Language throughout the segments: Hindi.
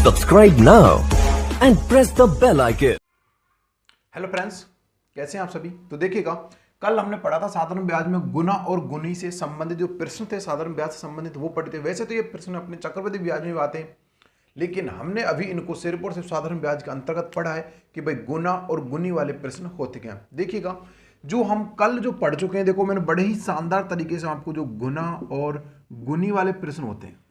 Subscribe now and press the bell icon. Hello friends, कैसे हैं आप सभी। तो देखिएगा, कल हमने पढ़ा था साधारण ब्याज में गुना और गुणी से संबंधित जो प्रश्न थे, साधारण ब्याज से संबंधित वो पढ़े थे। वैसे तो ये प्रश्न अपने चक्रवृद्धि ब्याज में भी आते हैं, लेकिन हमने अभी इनको सिर्फ और सिर्फ साधारण ब्याज के अंतर्गत पढ़ा है कि भाई गुना और गुणी वाले प्रश्न होते क्या। देखिएगा, जो हम कल जो पढ़ चुके हैं, देखो मैंने बड़े ही शानदार तरीके से आपको जो गुना और गुणी वाले प्रश्न होते हैं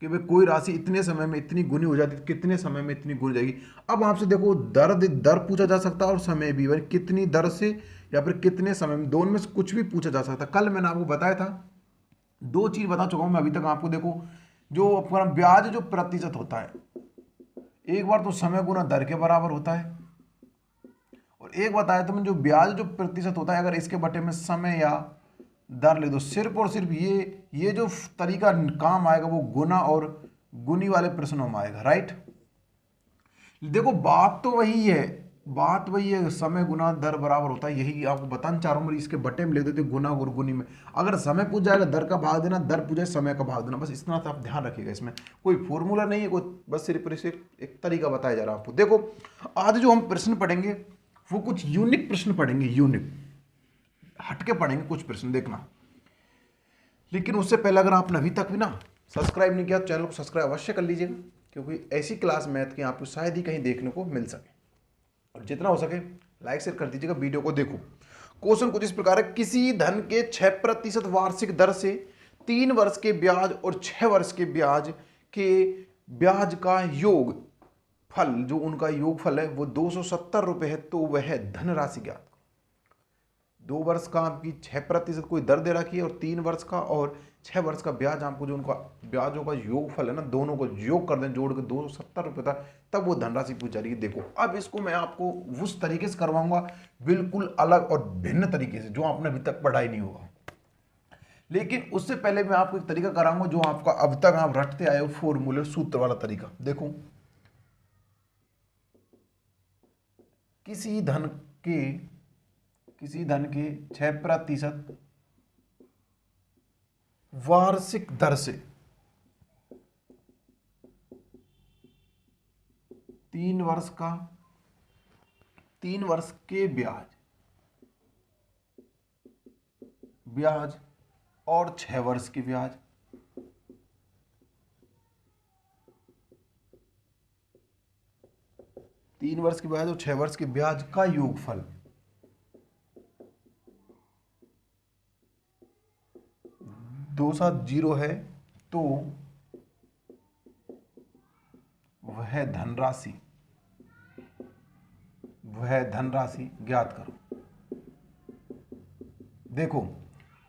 कि भाई कोई राशि इतने समय में इतनी गुनी हो जाती है, कितने समय में इतनी गुनी जाएगी। अब आपसे देखो दर पूछा जा सकता है और समय भी, भाई कितनी दर से या फिर कितने समय में, दोनों में से कुछ भी पूछा जा सकता है। कल मैंने आपको बताया था, दो चीज बता चुका हूं मैं अभी तक आपको। देखो, जो अपना ब्याज जो प्रतिशत होता है, एक बार तो समय गुना दर के बराबर होता है, और एक बताया तो जो ब्याज जो प्रतिशत होता है, अगर इसके बटे में समय या दर ले दो, सिर्फ और सिर्फ ये जो तरीका काम आएगा वो गुना और गुनी वाले प्रश्नों में आएगा। राइट, देखो बात तो वही है, समय गुना दर बराबर होता है, यही आपको बताना चाह रहा हूं। इसके बटे में लिख देते गुना और गुनी में, अगर समय पूछ जाएगा दर का भाग देना, दर पूछ जाए समय का भाग देना, बस इतना तो आप ध्यान रखिएगा। इसमें कोई फॉर्मूला नहीं है, कोई बस सिर्फ एक तरीका बताया जा रहा है आपको। देखो, आज जो हम प्रश्न पढ़ेंगे वो कुछ यूनिक प्रश्न पढ़ेंगे, यूनिक हटके पढ़ेंगे कुछ प्रश्न, देखना। लेकिन उससे पहले अगर आपने अभी तक भी ना सब्सक्राइब नहीं किया तो चैनल को सब्सक्राइब अवश्य कर लीजिएगा, क्योंकि ऐसी क्लास मैथ की आपको शायद ही कहीं देखने को मिल सके। और जितना हो सके लाइक शेयर कर दीजिएगा वीडियो को। देखो, क्वेश्चन कुछ इस प्रकार है, किसी धन के 6% वार्षिक दर से 3 वर्ष के ब्याज और 6 वर्ष के ब्याज का योग फल, जो उनका योग फल है वो 270 रुपए है, तो वह धनराशि ज्ञात। 2 वर्ष का आपकी 6% कोई दर दे रखी है, और 3 वर्ष का और 6 वर्ष का ब्याज, आपको जो उनका ब्याजों का योग फल है ना, दोनों को योग कर दें, जोड़ के 270 रुपये था, तब वो धनराशि पूछ जा रही है। देखो, अब इसको मैं आपको उस तरीके से करवाऊंगा, बिल्कुल अलग और भिन्न तरीके से, जो आपने अभी तक पढ़ाई नहीं होगा। लेकिन उससे पहले मैं आपको एक तरीका कराऊंगा जो आपका अब तक आप रटते आए हो, फॉर्मूले सूत्र वाला तरीका। देखो, किसी धन के 6% वार्षिक दर से 3 वर्ष के ब्याज और 6 वर्ष के ब्याज, 3 वर्ष के ब्याज और 6 वर्ष के ब्याज का योगफल 270 है, तो वह धनराशि ज्ञात करो। देखो,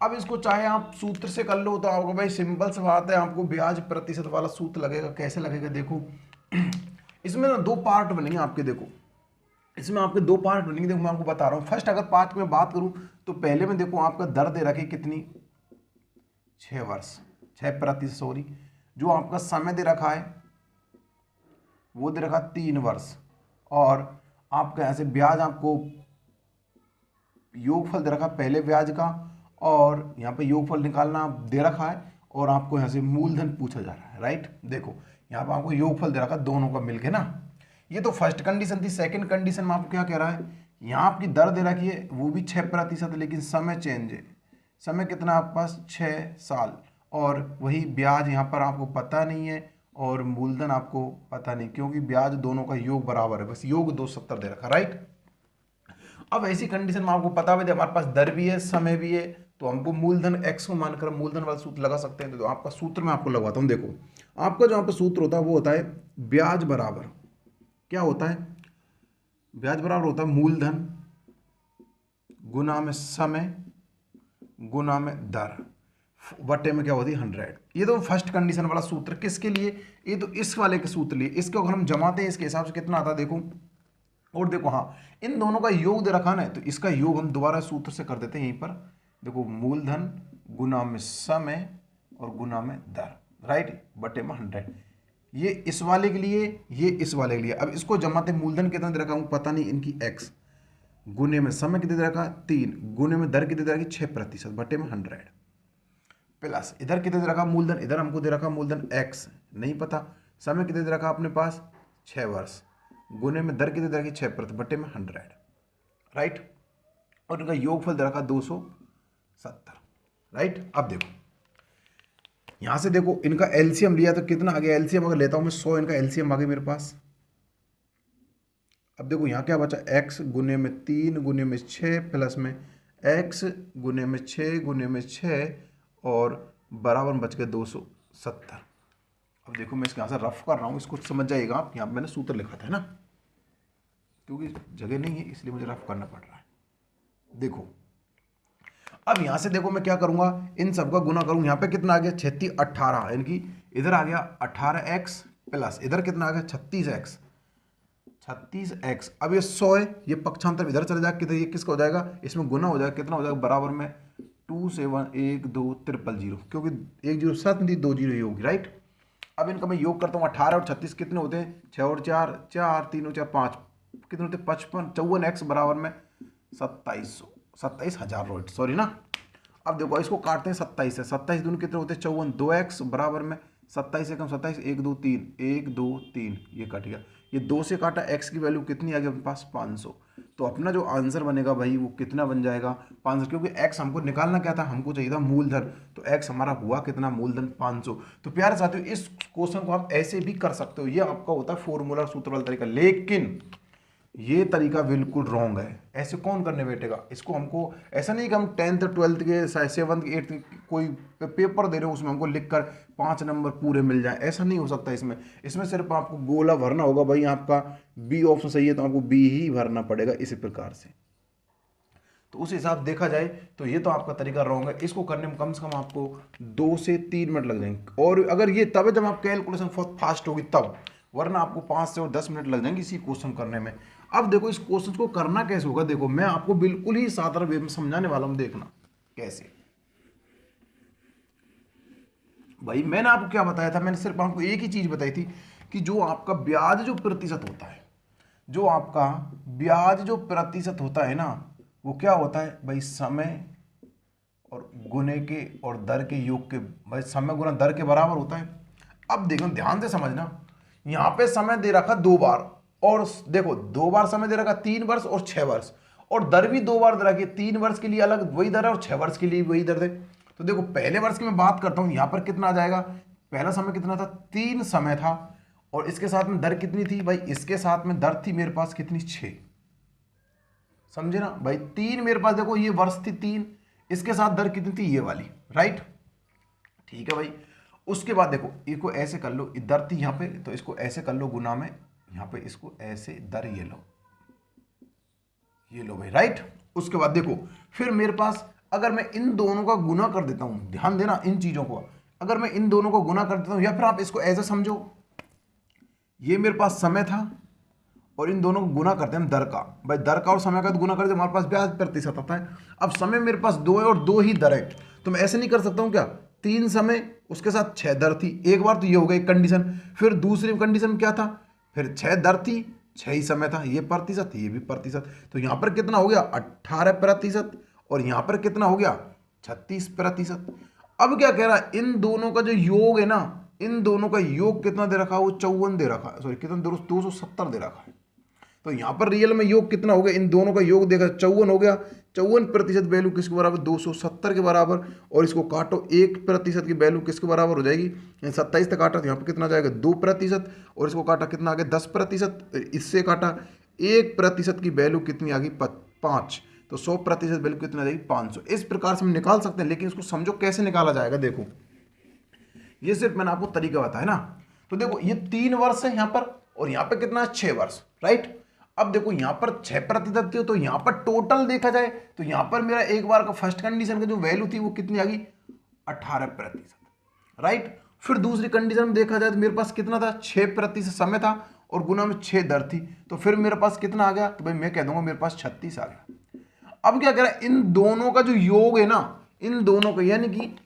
अब इसको चाहे आप सूत्र से कर लो तो आपको भाई सिंपल सी बात है, आपको ब्याज प्रतिशत वाला सूत्र लगेगा। कैसे लगेगा देखो, इसमें ना 2 पार्ट बनेंगे आपके। देखो, इसमें आपके 2 पार्ट बनेंगे। देखो, मैं आपको बता रहा हूं। फर्स्ट अगर पार्ट में बात करूं तो पहले में देखो, आपका दर दे रखी कितनी, 6 वर्ष, 6%, सॉरी। जो आपका समय दे रखा है वो दे रखा 3 वर्ष, और आपका यहां से ब्याज, आपको योगफल दे रखा पहले ब्याज का, और यहाँ पे योगफल निकालना दे रखा है, और आपको यहाँ से मूलधन पूछा जा रहा है। राइट, देखो यहाँ पे आपको योगफल दे रखा दोनों का मिलके ना। ये तो फर्स्ट कंडीशन थी। सेकंड कंडीशन में आपको क्या कह रहा है, यहाँ आपकी दर दे रखी है वो भी 6%, लेकिन समय चेंज है। समय कितना आपके पास, 6 साल, और वही ब्याज यहाँ पर आपको पता नहीं है, और मूलधन आपको पता नहीं, क्योंकि ब्याज दोनों का योग बराबर है, बस योग 270 दे रखा। राइट, अब ऐसी कंडीशन में आपको पता है हमारे पास दर भी है, समय भी है, तो हमको मूलधन x को मानकर मूलधन वाला सूत्र लगा सकते हैं। तो आपका सूत्र मैं आपको लगवाता हूं। देखो, आपका जो यहाँ पे सूत्र होता है वो होता है ब्याज बराबर, क्या होता है, ब्याज बराबर होता है मूलधन गुना में समय गुना में दर, बटे में क्या होती है 100। ये तो फर्स्ट कंडीशन वाला सूत्र। किसके लिए, ये तो इस वाले के सूत्र लिए। इसको अगर हम जमाते हैं इसके हिसाब से कितना आता है देखो, और देखो हाँ, इन दोनों का योग दे रखा ना, तो इसका योग हम दोबारा सूत्र से कर देते हैं यहीं पर। देखो, मूलधन गुना में समय और गुना में दर, राइट, बटे में 100। ये इस वाले के लिए, ये इस वाले के लिए। अब इसको जमाते, मूलधन कितना दे रखा हूं पता नहीं, इनकी x, गुने में समय कितने दे रखा 3, गुने में दर कितने दे रखी 6%, बटे में 100, प्लस इधर कितने दे रखा मूलधन, इधर हमको दे रखा मूलधन x नहीं पता, समय कितने दे रखा अपने पास 6 वर्ष, गुने में दर कितने दे रखी 6 बटे में 100, राइट। और इनका योगफल दे रखा 270, राइट। अब देखो यहां से देखो इनका एलसीएम लिया तो कितना आ गया, एलसीएम अगर लेता हूं मैं 100, इनका एलसीएम आ गया मेरे पास। अब देखो यहाँ क्या बचा, x गुने में 3 गुने में 6 प्लस में x गुने में 6 गुने में 6 और बराबर बच गया 270। अब देखो मैं इसके यहाँ से रफ कर रहा हूँ, इसको समझ जाइएगा आप। यहाँ पे मैंने सूत्र लिखा था ना, क्योंकि जगह नहीं है इसलिए मुझे रफ करना पड़ रहा है। देखो अब यहाँ से देखो मैं क्या करूँगा, इन सबका गुना करूँ। यहाँ पे कितना आ गया 36 18, यानी कि इधर आ गया 18x प्लस इधर कितना आ गया 36x। अब ये 100 है, ये पक्षांतर इधर चले जाएगा, किधर ये किसका हो जाएगा, इसमें गुना हो जाएगा, कितना हो जाएगा बराबर में 2712000, क्योंकि 1 0 7 नहीं 2 0 ही होगी, राइट। अब इनका मैं योग करता हूँ, 18 और 36 कितने होते हैं, 6 और 4 4, 3 और 4 5, कितने होते हैं 55, 54x बराबर में 27,000 रोट, सॉरी ना। अब देखो इसको काटते हैं 27 से, 27 दूनी कितने होते हैं 54, 2x बराबर में 27 से कम 27, 1 2 3, 1 2 3, ये कट गया। ये 2 से काटा, x की वैल्यू कितनी आ गई अपने पास 500। तो अपना जो आंसर बनेगा भाई वो कितना बन जाएगा 500, क्योंकि x हमको निकालना क्या था, हमको चाहिए था मूलधन, तो x हमारा हुआ कितना मूलधन 500। तो प्यारे साथियों इस क्वेश्चन को आप ऐसे भी कर सकते हो, ये आपका होता है फॉर्मूला सूत्र वाला तरीका, लेकिन ये तरीका बिल्कुल रॉन्ग है। ऐसे कौन करने बैठेगा इसको, हमको ऐसा नहीं कि हम 10th 12th के 7th 8th कोई पेपर दे रहे हो उसमें हमको लिखकर 5 नंबर पूरे मिल जाए, ऐसा नहीं हो सकता। इसमें सिर्फ आपको गोला भरना होगा, भाई आपका बी ऑप्शन सही है तो आपको बी ही भरना पड़ेगा इसी प्रकार से। तो उस हिसाब देखा जाए तो ये तो आपका तरीका रॉन्ग है। इसको करने में कम से कम आपको 2 से 3 मिनट लग जाएंगे, और अगर ये तब जब आप कैलकुलेशन फास्ट होगी तब, वरना आपको 5 से और 10 मिनट लग जाएंगे इसी क्वेश्चन करने में। अब देखो इस क्वेश्चन को करना कैसे होगा, देखो मैं आपको बिल्कुल ही साधारण वे में समझाने वाला हूं, देखना कैसे। भाई मैंने आपको क्या बताया था, मैंने सिर्फ आपको एक ही चीज बताई थी कि जो आपका ब्याज जो प्रतिशत होता है, जो आपका ब्याज जो प्रतिशत होता है ना, वो क्या होता है भाई, समय और गुने के और दर के योग के, भाई समय गुना दर के बराबर होता है। अब देखो ध्यान से समझना, यहां पे समय दे रखा 2 बार, और देखो 2 बार समय दे रखा 3 वर्ष और 6 वर्ष, और दर भी 2 बार दे रखी है, 3 वर्ष के लिए अलग वही दर है और 6 वर्ष के लिए वही दर है। तो देखो पहले वर्ष की मैं बात करता हूं, यहां पर कितना आ जाएगा, पहला समय कितना था 3 समय था, और इसके साथ में दर कितनी थी भाई, इसके साथ में दर थी मेरे पास कितनी 6, समझे ना भाई। 3 मेरे पास देखो ये वर्ष थी 3, इसके साथ दर कितनी थी ये वाली, राइट, ठीक है भाई। उसके बाद देखो इसको ऐसे कर लो, दर थी यहाँ पे तो इसको ऐसे कर लो गुना में, यहाँ पे इसको ऐसे दर ये लो भाई, राइट। उसके बाद देखो फिर मेरे पास अगर मैं इन दोनों का गुना कर देता हूं, ध्यान देना इन चीजों को, अगर मैं इन दोनों को गुना कर देता हूं, या फिर आप इसको ऐसे समझो, ये मेरे पास समय था और इन दोनों को गुना करते हैं हम दर का, भाई दर का और समय का गुना करते हमारे पास ब्याज प्रतिशत आता है। अब समय मेरे पास 2 है और 2 ही दर है, तो मैं ऐसे नहीं कर सकता हूं क्या, 3 समय उसके साथ 6 दर थी, एक बार तो ये हो गई कंडीशन, फिर दूसरी कंडीशन क्या था, फिर 6 दर थी 6 ही समय था, ये प्रतिशत ये भी प्रतिशत, तो यहां पर कितना हो गया 18%, और यहां पर कितना हो गया 36%। अब क्या कह रहा है, इन दोनों का जो योग है ना, इन दोनों का योग कितना दे रखा है, वो 54 दे रखा है, सॉरी कितना 270 दे रखा है। तो यहां पर रियल में योग कितना हो गया, इन दोनों का योग देखा 54 हो गया, 54% वैल्यू किसके बराबर 270 के बराबर, और इसको काटो 1% की वैल्यू किसके बराबर हो जाएगी, 27 तक काटा तो यहाँ पर कितना जाएगा 2%, और इसको काटा कितना आ गया 10%, इससे काटा 1% की वैल्यू कितनी आ गई 5, तो 100% वैल्यू कितना आ जाएगी 500। इस प्रकार से हम निकाल सकते हैं, लेकिन इसको समझो कैसे निकाला जाएगा। देखो ये सिर्फ मैंने आपको तरीका बताया ना, तो देखो ये 3 वर्ष है यहाँ पर, और यहाँ पे कितना 6 वर्ष, राइट। अब देखो यहां पर 6% थी, तो यहां पर टोटल देखा जाए तो यहां पर मेरा एक बार का फर्स्ट कंडीशन की जो वैल्यू थी वो कितनी आ गई 18%, राइट। फिर दूसरी कंडीशन में देखा जाए तो मेरे पास कितना था 6% समय था और गुना में 6 दर थी, तो फिर मेरे पास कितना आ गया, तो भाई मैं कह दूंगा मेरे पास 36 आ गया। अब क्या कह रहा है, इन दोनों का जो योग है ना, इन दोनों का यानी कि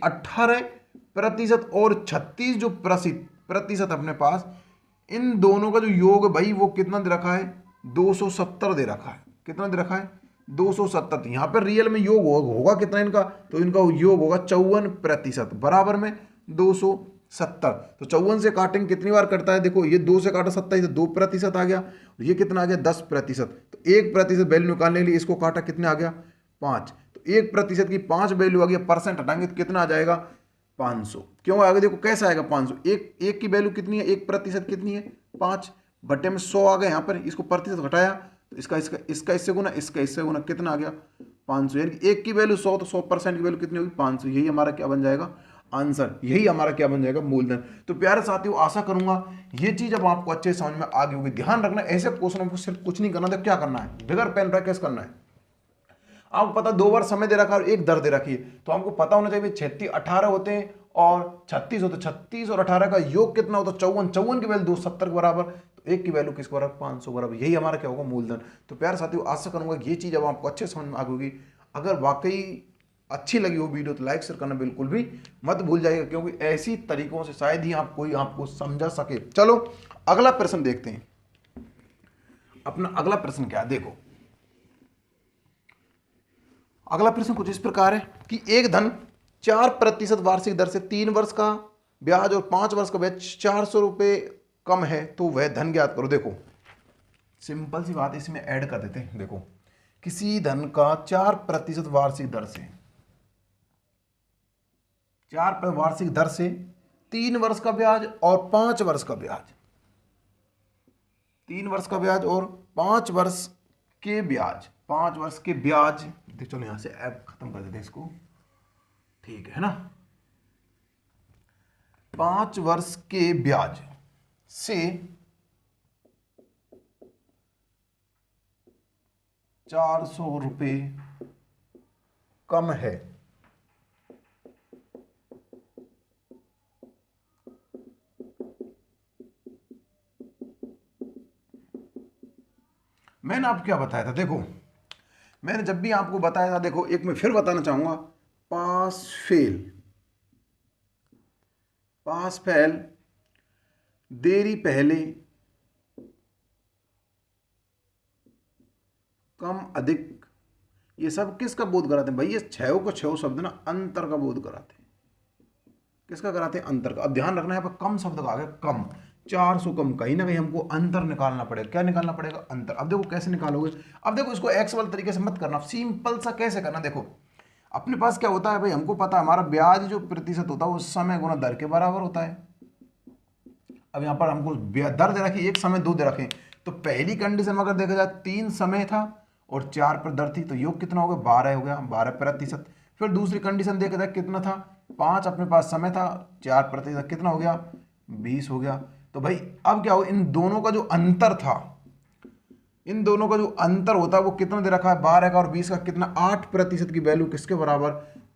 18% और 36 जो प्रतिशत अपने पास, इन दोनों का जो योग है भाई वो कितना दे रखा है 270 दे रखा है, कितना दे रखा है 270। यहां पर रियल में योग होगा कितना इनका, तो इनका योग होगा 54% बराबर में 270। 70। तो 54 से काटेंगे कितनी बार कटता है, देखो ये 2 से काटा 27 तो 2% आ गया, और ये कितना आ गया 10%। तो 1% वैल्यू निकालने के लिए इसको काटा, कितने आ गया 5। तो 1% की 5 वैल्यू आ गया, परसेंट हटाएंगे तो कितना आ जाएगा 500। क्यों आगे देखो कैसे आएगा 500, एक की वैल्यू कितनी है, 1% कितनी है 5 बटे में 100 आ गया, यहाँ पर इसको प्रतिशत घटाया तो इसका इससे गुना, इसका इससे गुना, कितना आ गया 500। यानी कि एक की वैल्यू 100 तो 100% की वैल्यू कितनी होगी 500। यही हमारा क्या बन जाएगा आंसर, यही हमारा क्या बन जाएगा मूलधन। तो प्यारे साथियों आशा करूंगा ये चीज अब आपको अच्छे समझ में आ गई होगी। ध्यान रखना ऐसे क्वेश्चन को सिर्फ कुछ नहीं करना, तो क्या करना है, बगैर पेन रखे करना है। आपको पता 2 बार समय दे रखा है और एक दर दे रखी है, तो हमको पता होना चाहिए 36 18 होते हैं और 36 होते, 36 और 18 का योग कितना होता है 54, 54 की वैल्यू 270 के बराबर, तो एक की वैल्यू किसके बराबर 500 के बराबर। यही हमारा क्या होगा मूलधन। तो प्यारे साथियों आशा करूंगा ये चीज अब आपको अच्छे समझ में आ गई होगी। अगर वाकई अच्छी लगी हो वीडियो तो लाइक शेयर करना बिल्कुल भी मत भूल जाइएगा, क्योंकि ऐसी तरीकों से शायद ही कोई आपको समझा सके। चलो अगला प्रश्न देखते हैं। अपना अगला प्रश्न क्या है, देखो अगला प्रश्न कुछ इस प्रकार है कि एक धन 4% वार्षिक दर से 3 वर्ष का ब्याज और 5 वर्ष का ब्याज 400 रुपये कम है, तो वह धन ज्ञात करो। देखो सिंपल सी बात इसमें ऐड कर देते हैं। देखो किसी धन का 4% वार्षिक दर से 4% वार्षिक दर से 3 वर्ष का ब्याज और 5 वर्ष का ब्याज, 3 वर्ष का ब्याज और 5 वर्ष के ब्याज, 5 वर्ष के ब्याज। चलो यहां से ऐप खत्म कर देते हैं इसको, ठीक है ना। 5 वर्ष के ब्याज से 400 रुपये कम है, मैंने आपको क्या बताया था, देखो मैंने जब भी आपको बताया था, देखो एक मैं फिर बताना चाहूंगा, पास फेल, पास फेल, देरी पहले, कम अधिक, ये सब किसका बोध कराते हैं भाई, ये छह को छह शब्द ना अंतर का बोध कराते हैं। किसका कराते हैं, अंतर का। अब ध्यान रखना है यहाँ पर कम शब्द का आ गया, कम 400 कम, कहीं ना कहीं हमको अंतर निकालना पड़ेगा। क्या निकालना पड़ेगा, अंतर। अब देखो कैसे निकालोगे, अब देखो इसको एक्स वाले तरीके से मत करना, सिंपल सा कैसे करना। देखो अपने पास क्या होता है भाई, हमको पता है हमारा ब्याज जो प्रतिशत होता है वो समय गुना दर के बराबर होता है। अब यहाँ पर हमको दर दे रखी, एक समय 2 दे रखे, तो पहली कंडीशन में अगर देखा जाए 3 समय था और 4 पर दर थी, तो योग कितना हो गया 12 हो गया, 12%। फिर दूसरी कंडीशन देखा जाए कितना था, 5 अपने पास समय था, 4%, कितना हो गया 20 हो गया। तो भाई अब क्या हो, इन दोनों का जो अंतर था, इन दोनों का जो अंतर होता है वो कितना दे रखा है 12 का और 20 का, कितना 8% की वैल्यू किसके बराबर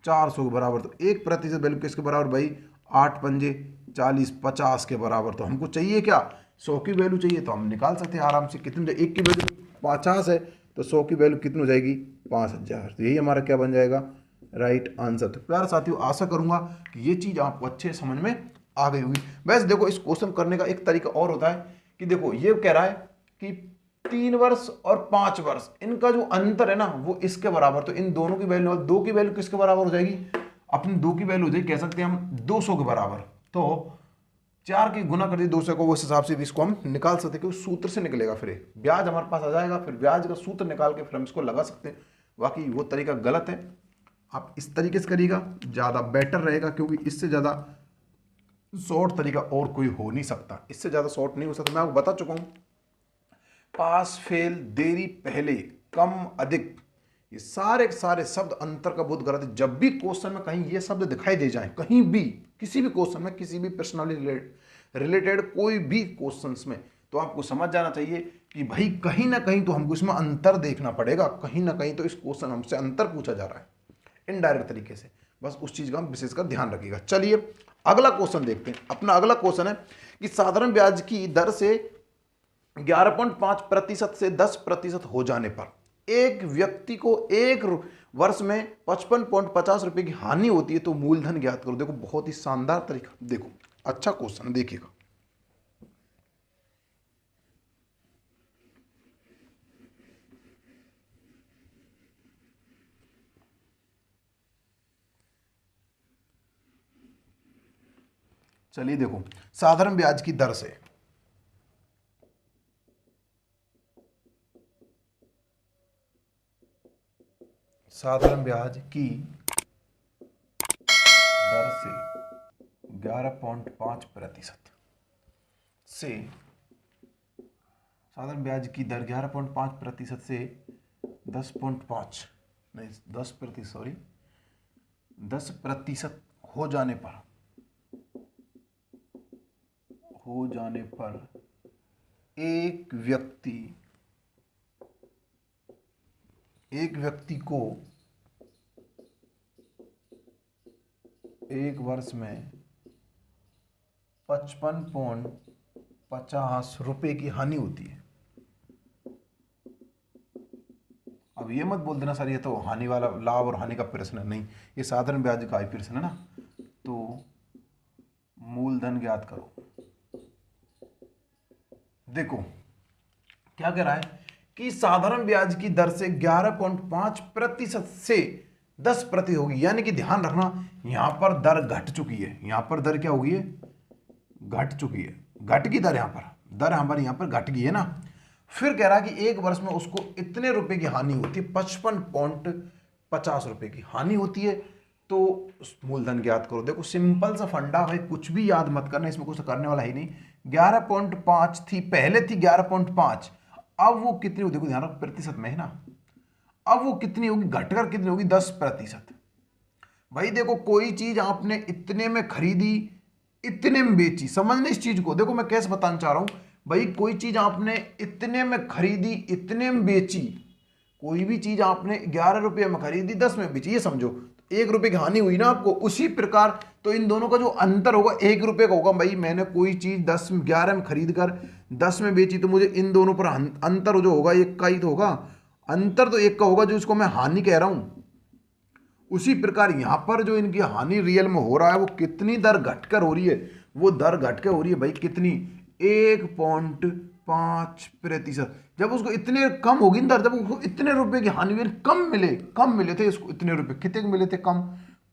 400 के बराबर। तो 1% वैल्यू किसके बराबर भाई 8 पंजे 40 50 के बराबर। तो हमको चाहिए क्या 100 की वैल्यू चाहिए, तो हम निकाल सकते हैं आराम से। कितनी, एक की वैल्यू 50 है तो 100 की वैल्यू कितनी हो जाएगी 5000। तो यही हमारा क्या बन जाएगा राइट आंसर। तो प्यारे साथियों आशा करूंगा कि ये चीज आपको अच्छे समझ में आ गई होगी। वैसे देखो इस क्वेश्चन करने का एक तरीका और होता है कि देखो ये कह रहा है कि 3 वर्ष और 5 वर्ष इनका जो अंतर है ना वो इसके बराबर, तो इन दोनों की वैल्यू, 2 की वैल्यू किसके बराबर हो जाएगी, अपनी 2 की वैल्यू हो जाएगी, कह सकते हैं हम 200 के बराबर। तो 4 की गुना कर दी 200 को, उस हिसाब से भी इसको हम निकाल सकते हैं, क्योंकि सूत्र से निकलेगा। फिर ब्याज हमारे पास आ जाएगा, फिर ब्याज का सूत्र निकाल के फिर हम इसको लगा सकते हैं। बाकी वो तरीका गलत है, आप इस तरीके से करिएगा ज़्यादा बेटर रहेगा, क्योंकि इससे ज़्यादा शॉर्ट तरीका और कोई हो नहीं सकता, इससे ज़्यादा शॉर्ट नहीं हो सकता। मैं आपको बता चुका हूँ, पास फेल, देरी पहले, कम अधिक, ये सारे के सारे शब्द अंतर का बोध कराते। जब भी क्वेश्चन में कहीं ये शब्द दिखाई दे जाए, कहीं भी किसी भी क्वेश्चन में, किसी भी पर्सनालिटी रिलेटेड कोई भी क्वेश्चंस में, तो आपको समझ जाना चाहिए कि भाई कहीं ना कहीं तो हमको इसमें अंतर देखना पड़ेगा, कहीं ना कहीं तो इस क्वेश्चन हमसे अंतर पूछा जा रहा है इनडायरेक्ट तरीके से। बस उस चीज का विशेषकर ध्यान रखिएगा। चलिए अगला क्वेश्चन देखते हैं। अपना अगला क्वेश्चन है कि साधारण ब्याज की दर से 11.5% से 10% हो जाने पर एक व्यक्ति को एक वर्ष में 55.50 रुपए की हानि होती है, तो मूलधन ज्ञात करो। देखो बहुत ही शानदार तरीका, देखो अच्छा क्वेश्चन देखिएगा। चलिए देखो, साधारण ब्याज की दर से साधारण ब्याज की दर से 11.5% से साधारण ब्याज की दर 11.5% से 10.5 नहीं 10% सॉरी 10% हो जाने पर एक व्यक्ति को एक वर्ष में 55.50 रुपए की हानि होती है। अब ये मत बोल देना सर ये तो हानि वाला लाभ और हानि का प्रश्न है, नहीं, ये साधारण ब्याज का ही प्रश्न है ना। तो मूलधन ज्ञात करो। देखो क्या कह रहा है कि साधारण ब्याज की दर से 11.5% से 10% होगी, यानी कि ध्यान रखना यहां पर दर घट चुकी है, यहां पर दर क्या होगी है, घट चुकी है, घट की दर यहां पर घट गई है ना। फिर कह रहा है कि एक वर्ष में उसको इतने रुपए की हानि होती है, 55.50 रुपए की हानि होती है। तो मूलधन ज्ञात करो। देखो सिंपल सा फंडा है, कुछ भी याद मत करना, इसमें कुछ करने वाला ही नहीं। 11.5 थी, पहले थी 11.5, अब वो कितनी हो, देखो ध्यान रखो प्रतिशत में है ना, अब वो कितनी होगी, घटकर कितनी होगी, 10%। भाई देखो कोई चीज आपने इतने में खरीदी, इतने में बेची, समझने इस चीज को। देखो मैं कैसे बताना चाह रहा हूं, भाई कोई चीज आपने इतने में खरीदी, इतने में बेची, कोई भी चीज आपने 11 रुपये में खरीदी, 10 में बेची, ये समझो 1 रुपए की हानि हुई ना आपको। उसी प्रकार तो इन दोनों का जो अंतर होगा 1 रुपए का होगा। भाई मैंने कोई चीज 11 में खरीद कर 10 में बेची, तो मुझे इन दोनों पर अंतर जो होगा 1 का ही तो होगा, अंतर तो 1 का होगा, जो इसको मैं हानि कह रहा हूं। उसी प्रकार यहां पर जो इनकी हानि रियल में हो रहा है, वो कितनी दर घटकर हो रही है, वो दर घटकर हो रही है भाई कितनी, 1.5%। जब उसको इतने कम होगी ना दर, जब उसको इतने रुपए की हानि हुई, कम मिले थे इसको इतने रुपए, कितने के मिले थे, कम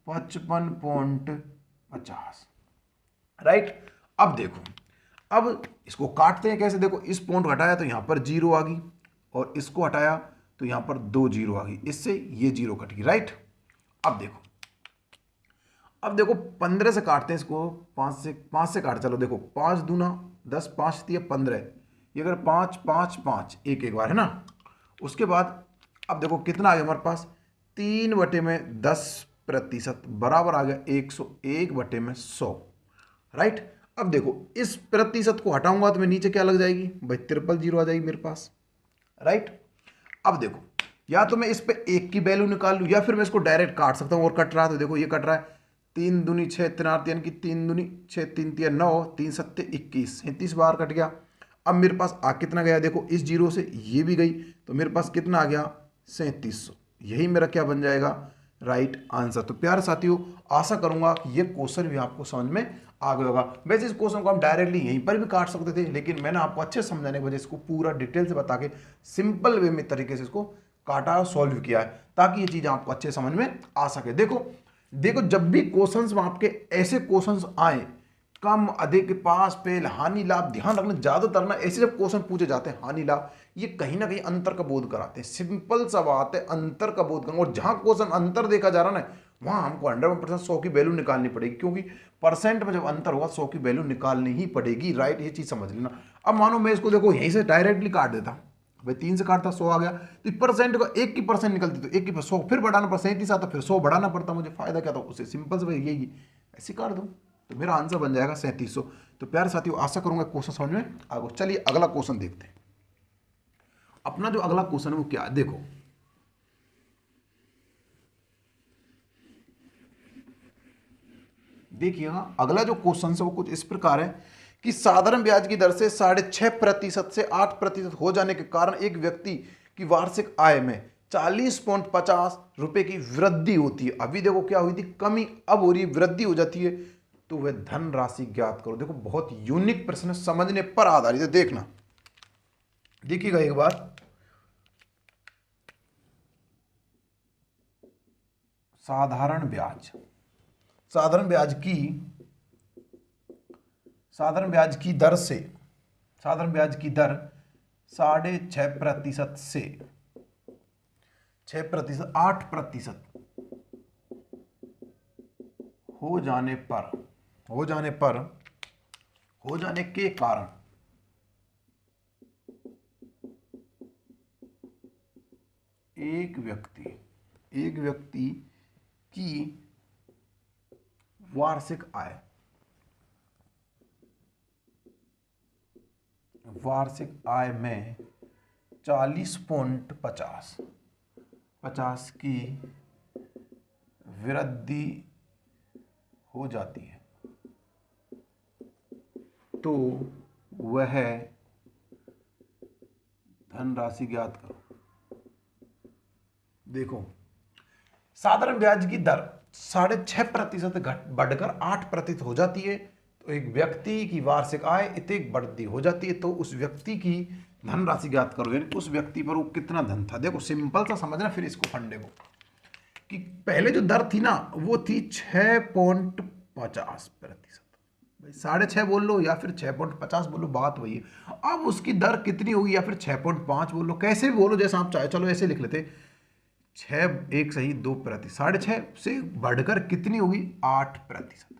55.50, राइट। अब देखो, अब इसको काटते हैं कैसे, देखो इस पॉइंट हटाया तो यहां पर 0 आ गई, और इसको हटाया तो यहां पर 2 0 आ गई, इससे ये 0 कट गई, राइट। अब देखो 15 से काटते हैं इसको, 5 से काट, चलो देखो 5 दूना 10, 5 दिया 15, ये अगर 5 5 5 एक बार है ना। उसके बाद अब देखो कितना आ गया हमारे पास, 3/10% बराबर आ गया 101/100, राइट। अब देखो इस प्रतिशत को हटाऊंगा तो मैं नीचे क्या लग जाएगी भाई, 000 आ जाएगी मेरे पास, राइट। अब देखो या तो मैं इस पे 1 की वैल्यू निकाल लूं, या फिर मैं इसको डायरेक्ट काट सकता हूं, और कट रहा है तो देखो ये कट रहा है, 3 दूनी 6 3 8, यानी कि 3 दूनी 6 3 3 9, 3 7 21, 37 बार कट गया। अब मेरे पास आ कितना गया, देखो इस 0 से ये भी गई, तो मेरे पास कितना आ गया, 3700। यही मेरा क्या बन जाएगा, राइट आंसर। तो प्यारे साथियों, आशा करूंगा कि ये क्वेश्चन भी आपको समझ में आ गया होगा। वैसे इस क्वेश्चन को हम डायरेक्टली यहीं पर भी काट सकते थे, लेकिन मैंने आपको अच्छे समझाने की वजह इसको पूरा डिटेल से बता के सिंपल वे में तरीके से इसको काटा और सॉल्व किया है, ताकि ये चीज आपको अच्छे समझ में आ सके। देखो जब भी क्वेश्चंस में आपके ऐसे क्वेश्चंस आए, कम अधिक पास फेल हानि लाभ, ध्यान रखना ज्यादातर ना ऐसे जब क्वेश्चन पूछे जाते हैं हानि लाभ, ये कहीं ना कहीं अंतर का बोध कराते हैं। सिंपल सा बात है, अंतर का बोध करेंगे, और जहां क्वेश्चन अंतर देखा जा रहा है ना, वहां हमको 100% 100 की वैल्यू निकालनी पड़ेगी, क्योंकि परसेंट में जब अंतर होगा 100 की वैल्यू निकालनी ही पड़ेगी, राइट। ये चीज समझ लेना। अब मानो मैं इसको देखो यहीं से डायरेक्टली काट देता भाई, 3 से काटता 100 आ गया, तो परसेंट का 1 की परसेंट निकलती, तो 1 की 100 फिर बढ़ाना पड़ता, 37 आता फिर 100 बढ़ाना पड़ता, मुझे फायदा क्या था उससे, सिंपल से भाई यही ऐसे काट दो, तो मेरा आंसर बन जाएगा 3700। तो प्यारे साथियों, आशा करूंगा क्वेश्चन समझ में आ गया। चलिए अगला क्वेश्चन देखते हैं। अपना जो अगला क्वेश्चन है वो क्या है, देखो देखिएगा, अगला जो क्वेश्चन है वो कुछ इस प्रकार है कि साधारण ब्याज की दर से 6.5% से 8% हो जाने के कारण एक व्यक्ति की वार्षिक आय में 40.50 रुपए की वृद्धि होती है। अभी देखो क्या हुई थी, कमी, अब हो रही है वृद्धि हो जाती है, तो वह धन राशि ज्ञात करो। देखो बहुत यूनिक प्रश्न, समझने पर आधारित है, देखना देखिएगा एक बार। साधारण ब्याज की साधारण ब्याज की दर से, साधारण ब्याज की दर 6.5% से 6%, 8% हो जाने पर, हो जाने पर, हो जाने के कारण एक व्यक्ति की वार्षिक आय, वार्षिक आय में 40.50 की वृद्धि हो जाती है तो वह धनराशि ज्ञात करो। देखो, साधारण ब्याज की दर 6.5% घट बढ़कर 8% हो जाती है तो एक व्यक्ति की वार्षिक आय इतनी वृद्धि हो जाती है तो उस व्यक्ति की धनराशि ज्ञात करो, यानी उस व्यक्ति पर वो कितना धन था। देखो सिंपल सा समझना, फिर इसको फंडे को कि पहले जो दर थी ना वो थी 6.50%, 6.5 बोल लो या फिर 6.50 बोलो, बात वही है। अब उसकी दर कितनी होगी, या फिर 6.5 बोल लो, कैसे भी बोलो जैसा आप चाहे, चलो ऐसे लिख लेते, 2% 6.5 से बढ़कर कितनी होगी 8%।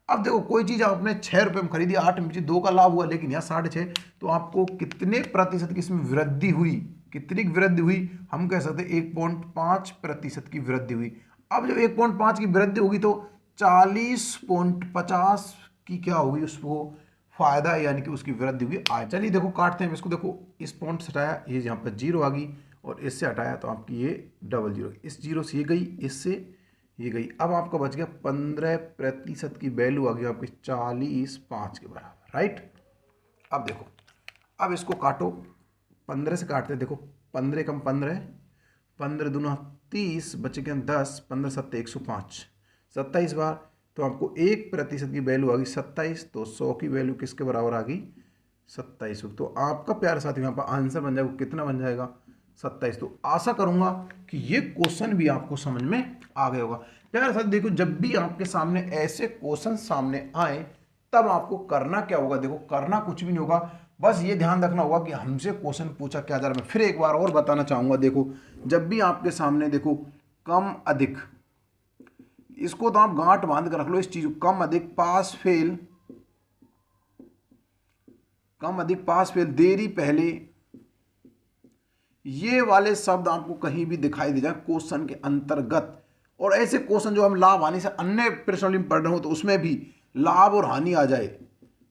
अब देखो कोई चीज आपने 6 रुपए में खरीदी, 8 में 2 का लाभ हुआ, लेकिन यहाँ 6.5, तो आपको कितने प्रतिशत की इसमें वृद्धि हुई, कितनी वृद्धि हुई, हम कह सकते 1.5% की वृद्धि हुई। अब जब 1.5 की वृद्धि होगी तो 40.50 की क्या होगी उसको फायदा, यानी कि उसकी वृद्धि हुई आय। चलिए देखो काटते हैं इसको, देखो इस पॉइंट से हटाया, ये यहाँ पर 0 आ गई, और इससे हटाया तो आपकी ये 00, इस 0 से ये गई, इससे ये गई। अब आपका बच गया 15% की वैल्यू आ गई आपकी 40.5 के बराबर, राइट। अब देखो, अब इसको काटो, 15 से काटते, देखो 15 कम 15, 15 दूना 30, बचे गए 10, 15 7 105, 27 बार, तो आपको 1% की वैल्यू आ गई 27, तो 100 की वैल्यू किसके बराबर आ गई 27। तो आपका प्यारे साथी यहाँ पर आंसर बन जाएगा, कितना बन जाएगा 27। तो आशा करूंगा कि ये क्वेश्चन भी आपको समझ में आ गया होगा। प्यारे साथी देखो, जब भी आपके सामने ऐसे क्वेश्चन सामने आए तब आपको करना क्या होगा, देखो करना कुछ भी नहीं होगा, बस ये ध्यान रखना होगा कि हमसे क्वेश्चन पूछा क्या जा रहा है। मैं फिर एक बार और बताना चाहूंगा, देखो जब भी आपके सामने देखो कम अधिक, इसको तो आप गांठ बांध कर रख लो इस चीज को, कम अधिक पास फेल, कम अधिक पास फेल, देरी पहले, ये वाले शब्द आपको कहीं भी दिखाई दे जाए क्वेश्चन के अंतर्गत, और ऐसे क्वेश्चन जो हम लाभ हानि से अन्य प्रश्नावली में पढ़ रहे हो तो उसमें भी लाभ और हानि आ जाए,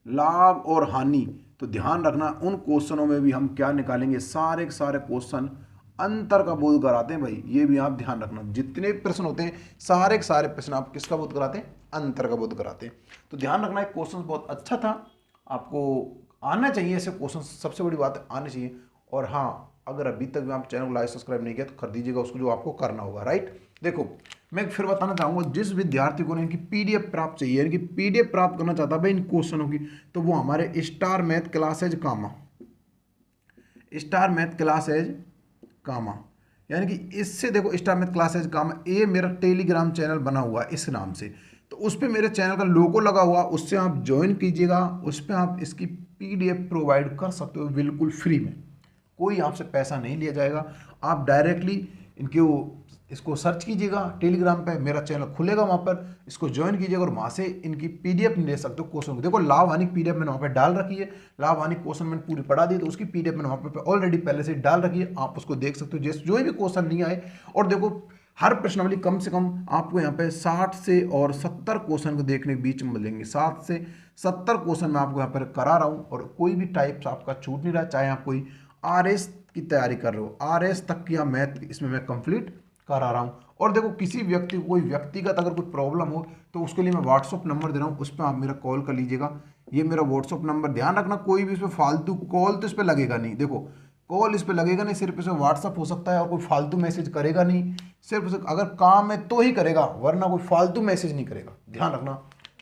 लाभ और हानि, तो ध्यान रखना उन क्वेश्चनों में भी हम क्या निकालेंगे, सारे के सारे क्वेश्चन अंतर का बोध कराते हैं भाई, ये भी आप ध्यान रखना। जितने प्रश्न होते हैं सारे के सारे प्रश्न आप किसका बोध कराते हैं, अंतर का बोध कराते हैं। तो ध्यान रखना, एक क्वेश्चन बहुत अच्छा था, आपको आना चाहिए ऐसे क्वेश्चन, सबसे बड़ी बात है आने चाहिए। और हाँ, अगर अभी तक भी आप चैनल को लाइक सब्सक्राइब नहीं किया तो कर दीजिएगा उसको, जो आपको करना होगा, राइट। देखो मैं फिर बताना चाहूंगा, जिस विद्यार्थी को इनकी पीडीएफ प्राप्त चाहिए, यानी कि पीडीएफ प्राप्त करना चाहता है इन क्वेश्चनों की, तो वो हमारे स्टार मैथ क्लासेज कामा, स्टार मैथ क्लासेज कामा, यानी कि इससे देखो स्टार मैथ क्लासेज कामा, ये मेरा टेलीग्राम चैनल बना हुआ है इस नाम से, तो उस पर मेरे चैनल का लोगो लगा हुआ, उससे आप ज्वाइन कीजिएगा, उस पर आप इसकी पीडीएफ प्रोवाइड कर सकते हो बिल्कुल फ्री में, कोई आपसे पैसा नहीं लिया जाएगा। आप डायरेक्टली इसको सर्च कीजिएगा टेलीग्राम पे, मेरा चैनल खुलेगा, वहाँ पर इसको ज्वाइन कीजिएगा और वहाँ से इनकी पीडीएफ ले सकते हो क्वेश्चन को। देखो लाभ हानि पीडीएफ मैंने वहाँ पे डाल रखी है, लाभ हानि क्वेश्चन मैंने पूरी पढ़ा दी, तो उसकी पीडीएफ मैंने वहाँ पे ऑलरेडी पहले से डाल रखी है, आप उसको देख सकते हो जो भी क्वेश्चन नहीं आए। और देखो हर प्रश्नावली कम से कम आपको यहाँ पे 60 से और 70 क्वेश्चन को देखने के बीच में मिलेंगे, 60 से 70 क्वेश्चन मैं आपको यहाँ पर करा रहा हूँ, और कोई भी टाइप्स आपका छूट नहीं रहा, चाहे आप कोई आरएस की तैयारी कर रहे हो, आरएस तक की मैथ इसमें मैं कंप्लीट करा रहा हूँ। और देखो किसी व्यक्ति को कोई व्यक्तिगत अगर कोई प्रॉब्लम हो तो उसके लिए मैं व्हाट्सअप नंबर दे रहा हूँ, उस पर आप मेरा कॉल कर लीजिएगा, ये मेरा व्हाट्सअप नंबर, ध्यान रखना कोई भी इसमें फालतू कॉल तो इस पर लगेगा नहीं, देखो कॉल इस पर लगेगा नहीं, सिर्फ इसमें व्हाट्सअप हो सकता है, और कोई फालतू मैसेज करेगा नहीं, सिर्फ अगर काम है तो ही करेगा, वरना कोई फालतू मैसेज नहीं करेगा, ध्यान रखना।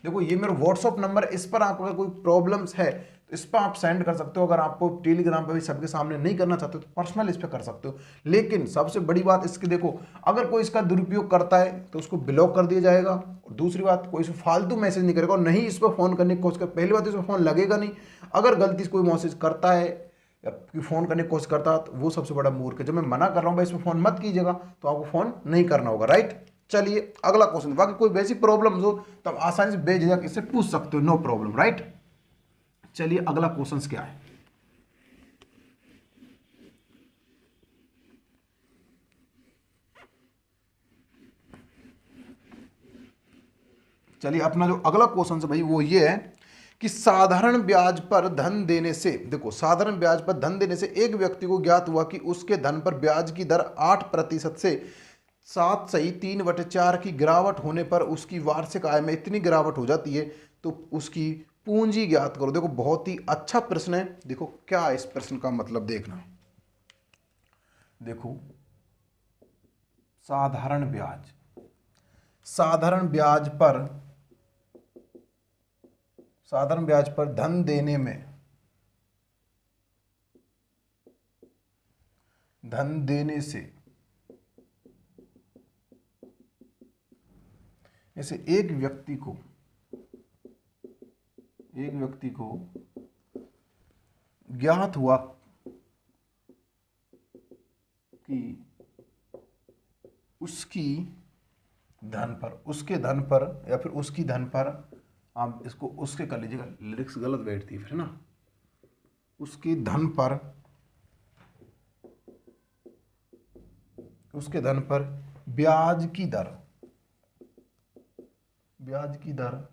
देखो ये मेरा व्हाट्सअप नंबर, इस पर आपको अगर कोई प्रॉब्लम्स है इस पर आप सेंड कर सकते हो। अगर आपको टेलीग्राम पे भी सबके सामने नहीं करना चाहते हो तो पर्सनल इस पर कर सकते हो। लेकिन सबसे बड़ी बात इसकी देखो, अगर कोई इसका दुरुपयोग करता है तो उसको ब्लॉक कर दिया जाएगा। और दूसरी बात, कोई इसको फालतू मैसेज नहीं करेगा और नहीं इस पर फोन करने की कोशिश कर। पहली बात, इस पर फोन लगेगा नहीं। अगर गलती से कोई मैसेज करता है या फोन करने की कोशिश करता है तो वो सबसे बड़ा मूर्ख है। जब मैं मना कर रहा हूँ भाई इस पर फोन मत कीजिएगा, तो आपको फोन नहीं करना होगा, राइट। चलिए अगला क्वेश्चन। बाकी कोई वैसी प्रॉब्लम हो तो आप आसानी से बेझिझक इससे पूछ सकते हो, नो प्रॉब्लम, राइट। चलिए अगला क्वेश्चन क्या है। चलिए अपना जो अगला क्वेश्चन है भाई वो ये है कि साधारण ब्याज पर धन देने से, देखो साधारण ब्याज पर धन देने से एक व्यक्ति को ज्ञात हुआ कि उसके धन पर ब्याज की दर 8% से 7/3/4 की गिरावट होने पर उसकी वार्षिक आय में इतनी गिरावट हो जाती है, तो उसकी पूंजी ज्ञात करो। देखो बहुत ही अच्छा प्रश्न है। देखो क्या इस प्रश्न का मतलब देखना। देखो साधारण ब्याज, साधारण ब्याज पर धन देने में, धन देने से जैसे एक व्यक्ति को ज्ञात हुआ कि उसकी धन पर, उसके धन पर या फिर उसकी धन पर, आप इसको उसके कर लीजिएगा, लिरिक्स गलत बैठती है फिर ना। उसके धन पर, उसके धन पर ब्याज की दर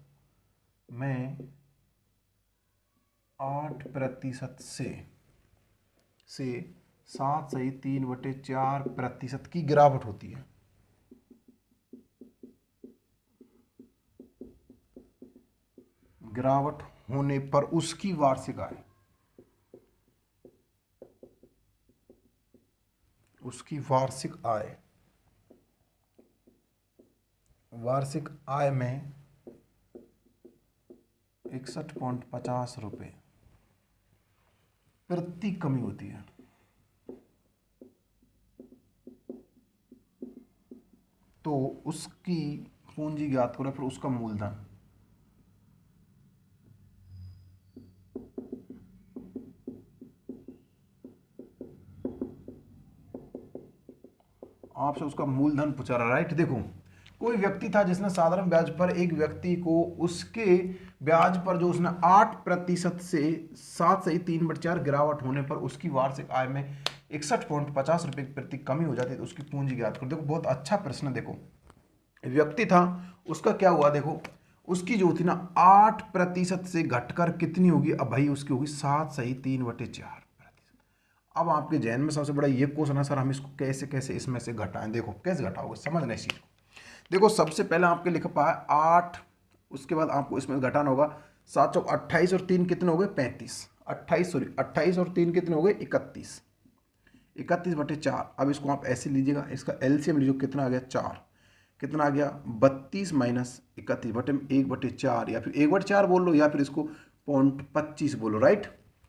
में 8% से 7/3/4% की गिरावट होती है। गिरावट होने पर उसकी वार्षिक आय, उसकी वार्षिक आय में 61.50 रुपये प्रति कमी होती है। तो उसकी पूंजी ज्ञात करो, फिर उसका मूलधन। आपसे उसका मूलधन पूछा रहा, राइट। देखो कोई व्यक्ति था जिसने साधारण ब्याज पर एक व्यक्ति को उसके ब्याज पर जो उसने 8% से 7/3/4 गिरावट होने पर उसकी वार्षिक आय में 61.50 रुपये प्रति कमी हो जाती है, तो उसकी पूंजी ज्ञात करो। देखो बहुत अच्छा प्रश्न। देखो व्यक्ति था, उसका क्या हुआ, देखो उसकी जो थी ना 8% से घटकर कितनी होगी, अब भाई उसकी होगी 7/3/4। अब आपके जहन में सबसे बड़ा ये क्वेश्चन है, सर हम इसको कैसे कैसे इसमें से घटाएं। देखो कैसे घटाओगे, समझना इस चीज को। देखो सबसे पहले आपके लिख पाया 8, उसके बाद आपको इसमें घटाना होगा 7 चौक 28 और 3 कितने हो गए 35, 28 और 3 कितने हो गए 31, 31/4। अब इसको आप ऐसे लीजिएगा, इसका एलसीएम लीजिए, कितना आ गया 4, कितना आ गया 32 माइनस 31/1/4, या फिर 1/4 बोल लो, या फिर इसको 0.25 बोलो, राइट।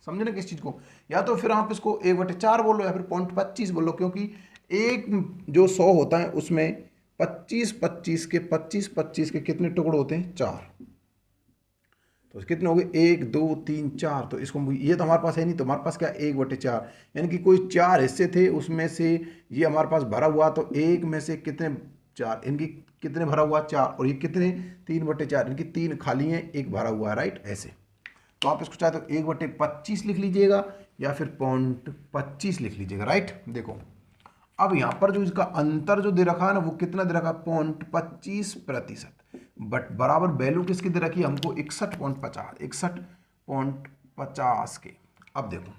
समझे ना किस चीज को, या तो फिर आप इसको 1/4 बोलो या फिर 0.25 बोलो, क्योंकि एक जो 100 होता है उसमें 25 के कितने टुकड़े होते हैं 4, तो कितने हो गए 1 2 3 4। तो इसको ये तो हमारे पास है नहीं, तो हमारे पास क्या 1/4, यानी कि कोई 4 हिस्से थे उसमें से ये हमारे पास भरा हुआ, तो एक में से कितने 4, इनकी कितने भरा हुआ 4, और ये कितने 3/4, इनकी 3 खाली हैं, 1 भरा हुआ है, राइट। ऐसे तो आप इसको चाहे तो 1/25 लिख लीजिएगा या फिर 0.25 लिख लीजिएगा, राइट। देखो अब यहाँ पर जो इसका अंतर जो दे रखा है ना, वो कितना दे रखा है 0.25%, बट बराबर वैल्यू किसकी दे रखी है हमको 61.50 के। अब देखो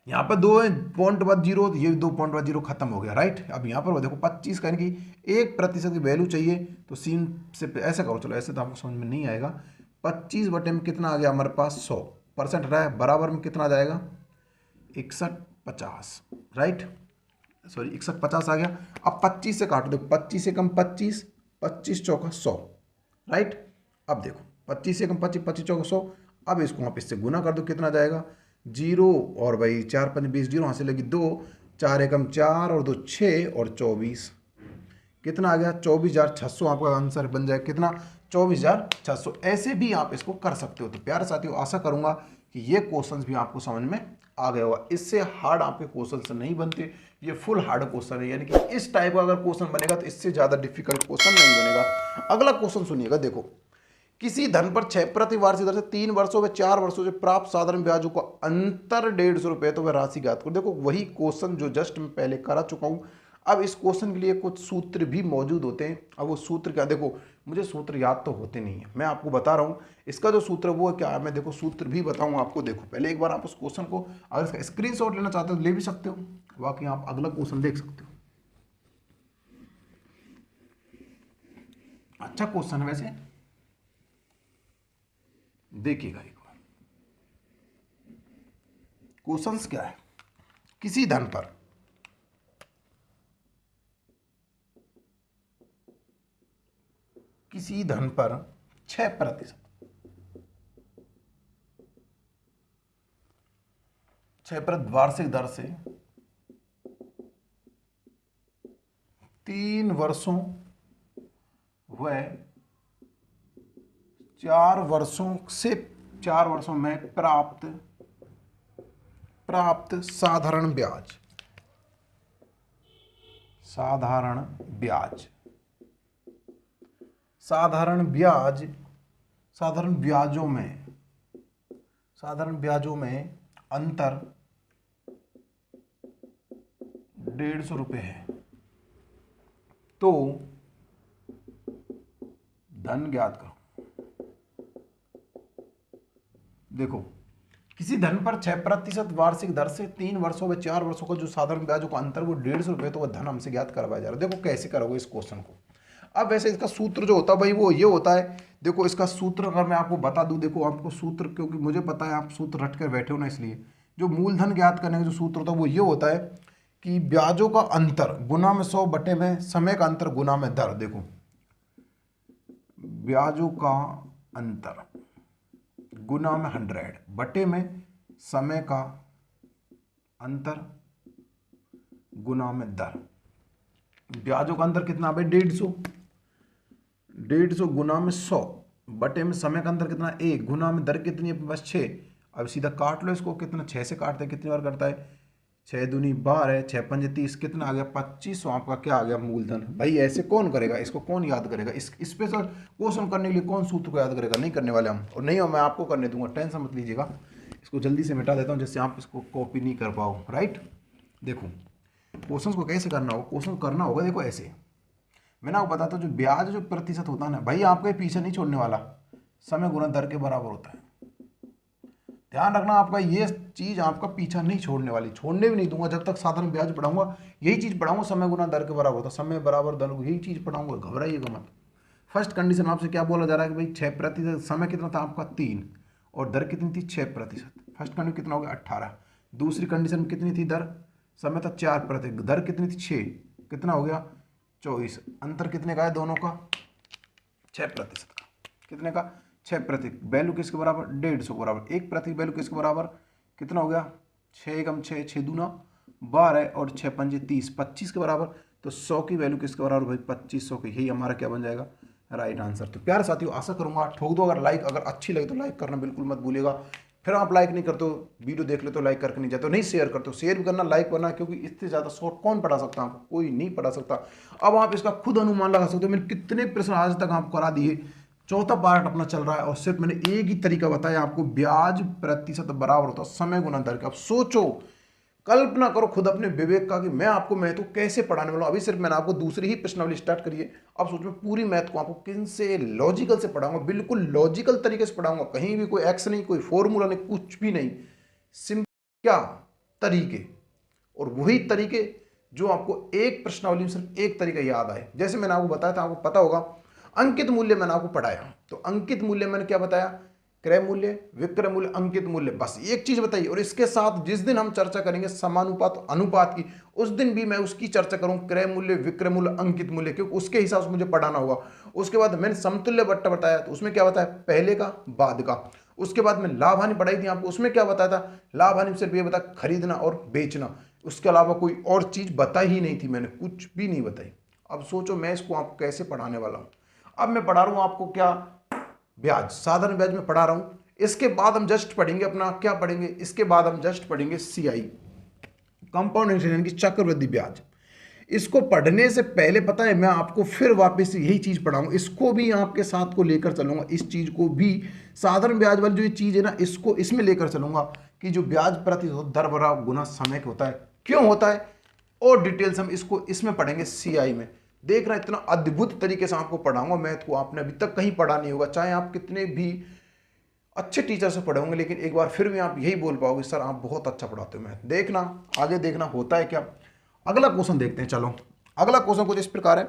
यहाँ पर 2 है 0.10, ये 2.10 खत्म हो गया, राइट। अब यहाँ पर देखो 25 का, यानी कि 1% की वैल्यू चाहिए, तो सीन से ऐसा करो, चलो ऐसे तो आपको समझ में नहीं आएगा। 25 बटे में कितना आ गया हमारे पास 100% रहा है, बराबर में कितना आ जाएगा 6150, राइट, सॉरी 6150 आ गया। अब 25 से काटो, देखो 25 से कम 25 चौका 100, राइट। अब देखो 25 से कम 25 चौका 100, अब इसको आप इससे गुना कर दो, कितना जाएगा 0 और भाई 4 5 20, 0 यहाँ से लगी 2, 4 एकम 4 और 2 6 और 24, कितना आ गया 24,600 आपका आंसर बन जाए, कितना 24,600। ऐसे भी आप इसको कर सकते हो। तो प्यारे साथियों, आशा करूंगा कि ये क्वेश्चंस भी आपको समझ में आ गया होगा। इससे हार्ड आपके क्वेश्चन नहीं बनते, ये फुल हार्ड क्वेश्चन है, यानी कि इस टाइप का अगर क्वेश्चन बनेगा तो इससे ज़्यादा डिफिकल्ट क्वेश्चन नहीं बनेगा। अगला क्वेश्चन सुनिएगा, देखो, किसी धन पर 6 प्रतिवार्षिक दर से 3 वर्षों व 4 वर्षों से प्राप्त साधारण ब्याजों का अंतर 150 रुपये, तो वह राशि ज्ञात करो। देखो वही क्वेश्चन जो जस्ट मैं पहले करा चुका हूं। अब इस क्वेश्चन के लिए कुछ सूत्र भी मौजूद होते हैं। अब वो सूत्र क्या, देखो मुझे सूत्र याद तो होते नहीं है, मैं आपको बता रहा हूं इसका जो सूत्र है वो क्या है। मैं देखो सूत्र भी बताऊंगा आपको। देखो पहले एक बार आप उस क्वेश्चन को अगर इसका स्क्रीनशॉट लेना चाहते हो तो ले भी सकते हो, बाकी आप अगला क्वेश्चन देख सकते हो। अच्छा क्वेश्चन है वैसे, देखिएगा एक बार। क्वेश्चंस क्या है, किसी धन पर 6% 6% वार्षिक दर से 3 वर्षों व 4 वर्षों में प्राप्त साधारण ब्याजों में अंतर 150 रुपये है, तो धन ज्ञात करो। देखो किसी धन पर 6% वार्षिक दर से 3 वर्षों व 4 वर्षों का जो साधारण ब्याजों का अंतर वो 150 रुपये, तो वह धन हमसे ज्ञात करवाया जा रहा है। देखो कैसे करोगे इस क्वेश्चन को। अब वैसे इसका सूत्र जो होता है भाई वो ये होता है। देखो इसका सूत्र अगर मैं आपको बता दूं, देखो आपको सूत्र, क्योंकि मुझे पता है आप सूत्र रट कर बैठे हो ना, इसलिए जो मूलधन ज्ञात करने का जो सूत्र होता है वो ये होता है कि ब्याजों का अंतर गुना में 100 बटे में समय का अंतर गुना में दर। देखो ब्याजों का अंतर गुना में 100 बटे में समय का अंतर गुना में दर। ब्याजों का अंतर कितना भाई 150 गुना में 100 बटे में समय का अंतर कितना 1 गुना में दर कितनी है बस 6। अब सीधा काट लो इसको, कितना 6 से काटते हैं कितनी बार करता है 6 दूनी 12, 6 पंजे 30, कितना आ गया 2500 आपका क्या आ गया मूलधन। भाई ऐसे कौन करेगा, इसको कौन याद करेगा, इस स्पेशल क्वेश्चन करने के लिए कौन सूत्र को याद करेगा, नहीं करने वाले हम, और नहीं मैं आपको करने दूंगा, टेंशन मत लीजिएगा। इसको जल्दी से मिटा देता हूँ जिससे आप इसको कॉपी नहीं कर पाओ। राइट, देखो क्वेश्चन को कैसे करना होगा, क्वेश्चन करना होगा देखो ऐसे। मैंने आपको बताता हूँ जो ब्याज जो प्रतिशत होता है ना भाई, आपको पीछे नहीं छोड़ने वाला, समय गुना दर के बराबर होता है। ध्यान रखना आपका ये चीज आपका पीछा नहीं छोड़ने वाली, छोड़ने भी नहीं दूंगा जब तक साधारण ब्याज पढ़ाऊंगा, यही चीज पढ़ाऊंगा, समय गुना दर के बराबर होता है, समय बराबर दर, यही चीज पढ़ाऊंगा, घबराइएगा मत। फर्स्ट कंडीशन आपसे क्या बोला जा रहा है कि भाई 6%, समय कितना था आपका 3 और दर कितनी थी 6%। फर्स्ट कंडीशन कितना हो गया 18। दूसरी कंडीशन कितनी थी, दर समय था 4%, दर कितनी थी 6, कितना हो गया 24। अंतर कितने का है दोनों का 6% का, कितने का 6%। वैल्यू किसके बराबर 150 के बराबर। 1% वैल्यू किसके बराबर, कितना हो गया 6 एकम 6, 6 दूना 12 और 6 पंजे 30, 25 के बराबर। तो 100 की वैल्यू किसके बराबर भाई 2500 की, यही हमारा क्या बन जाएगा राइट आंसर। तो प्यारे साथियों आशा करूंगा ठोक दो, अगर लाइक, अगर अच्छी लगे तो लाइक करना बिल्कुल मत भूलिएगा। फिर आप लाइक नहीं करते हो, वीडियो देख ले तो लाइक करके नहीं जाते हो, नहीं शेयर करते हो, शेयर भी करना लाइक करना, क्योंकि इससे ज़्यादा शॉर्ट कौन पढ़ा सकता है आपको, कोई नहीं पढ़ा सकता। अब आप इसका खुद अनुमान लगा सकते हो, मैंने कितने प्रश्न आज तक आपको करा दिए, चौथा पार्ट अपना चल रहा है और सिर्फ मैंने एक ही तरीका बताया आपको, ब्याज प्रतिशत बराबर होता है समय गुना दर का। अब सोचो, कल्पना करो खुद अपने विवेक का कि मैं आपको मैथ को कैसे पढ़ाने वाला हूं। अभी सिर्फ मैंने आपको दूसरी ही प्रश्नावली स्टार्ट करी है, अब सोचो मैं पूरी मैथ को आपको किन से लॉजिकल से पढ़ाऊंगा, बिल्कुल लॉजिकल तरीके से पढ़ाऊंगा, कहीं भी कोई एक्स नहीं, कोई फॉर्मूला नहीं, कुछ भी नहीं, सिंपल क्या तरीके, और वही तरीके जो आपको एक प्रश्नावली में सिर्फ एक तरीका याद आए। जैसे मैंने आपको बताया था, आपको पता होगा अंकित मूल्य मैंने आपको पढ़ाया, तो अंकित मूल्य मैंने क्या बताया, क्रय मूल्य, विक्रय मूल्य, अंकित मूल्य, बस एक चीज बताइए। और इसके साथ जिस दिन हम चर्चा करेंगे समानुपात अनुपात की, उस दिन भी मैं उसकी चर्चा करूं, क्रय मूल्य, विक्रय मूल्य, अंकित मूल्य, क्योंकि उसके हिसाब से मुझे पढ़ाना होगा। उसके बाद मैंने समतुल्य बट्टा बताया, तो उसमें क्या बताया, पहले का बाद का, उसके बाद में लाभ हानि पढ़ाई थी आपको, उसमें क्या बताया था, लाभ हानि सिर्फ ये बताया खरीदना और बेचना, उसके अलावा कोई और चीज बताई ही नहीं थी, मैंने कुछ भी नहीं बताई। अब सोचो मैं इसको आपको कैसे पढ़ाने वाला हूं। अब मैं पढ़ा रहा हूं आपको क्या, ब्याज, साधारण ब्याज में पढ़ा रहा हूं। इसके बाद हम जस्ट पढ़ेंगे अपना क्या पढ़ेंगे, इसके बाद हम जस्ट पढ़ेंगे CI, कंपाउंड इंटरेस्ट यानी कि चक्रवृद्धि ब्याज। इसको पढ़ने से पहले पता है मैं आपको फिर वापस यही चीज पढ़ाऊंगा, इसको भी आपके साथ को लेकर चलूंगा, इस चीज को भी, साधारण ब्याज वाली जो ये चीज है ना, इसको इसमें लेकर चलूंगा कि जो ब्याज प्रतिशत दर बरा गुना समय के होता है, क्यों होता है, और डिटेल्स हम इसको इसमें पढ़ेंगे CI में। देख रहा इतना अद्भुत तरीके से आपको पढ़ाऊंगा मैथ को, आपने अभी तक कहीं पढ़ा नहीं होगा, चाहे आप कितने भी अच्छे टीचर से पढ़े होंगे, लेकिन एक बार फिर भी आप यही बोल पाओगे सर आप बहुत अच्छा पढ़ाते हो मैथ। देखना आगे, देखना होता है क्या। अगला क्वेश्चन देखते हैं, चलो अगला क्वेश्चन कुछ इस प्रकार है,